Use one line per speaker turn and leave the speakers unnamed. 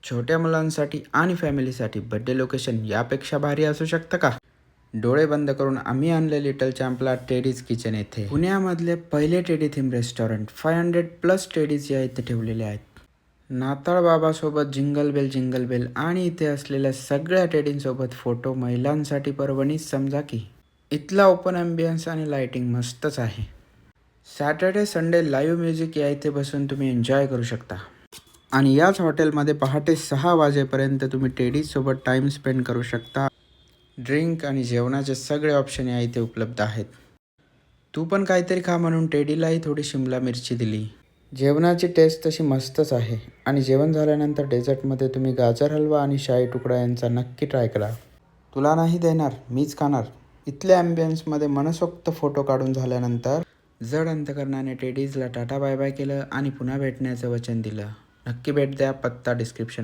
छोट्या मुलांसाठी आणि फॅमिलीसाठी बड्डे लोकेशन यापेक्षा भारी असू शकतं का? डोळे बंद करून आम्ही आणले लिटल चॅम्पला टेडीज किचन येथे. पुण्यामधले पहिले टेडी थीम रेस्टॉरंट. 500+ टेडीज या इथे ठेवलेले आहेत. नाताळ बाबासोबत जिंगल बेल आणि इथे असलेल्या सगळ्या टेडींसोबत फोटो. महिलांसाठी पर्वणीच समजा की. इथला ओपन ॲम्बियन्स आणि लाइटिंग मस्तच आहे. सॅटर्डे संडे लाईव्ह म्युझिक या इथे बसून तुम्ही एन्जॉय करू शकता. आणि याच हॉटेलमध्ये पहाटे 6 वाजेपर्यंत तुम्ही टेडीजसोबत टाईम स्पेंड करू शकता. ड्रिंक आणि जेवणाचे सगळे ऑप्शन या इथे उपलब्ध आहेत. तू पण काहीतरी खा म्हणून टेडीलाही थोडी शिमला मिरची दिली. जेवणाची टेस्ट तशी मस्तच आहे. आणि जेवण झाल्यानंतर डेझर्टमध्ये तुम्ही गाजर हलवा आणि शाही तुकडा यांचा नक्की ट्राय करा. तुला नाही देणार, मीच खाणार. इथल्या ॲम्बियन्समध्ये मनसोक्त फोटो काढून झाल्यानंतर जड अंतकरणाने टेडीजला टाटा बाय बाय केलं आणि पुन्हा भेटण्याचं वचन दिलं. नक्की भेट द्या. पत्ता डिस्क्रिप्शन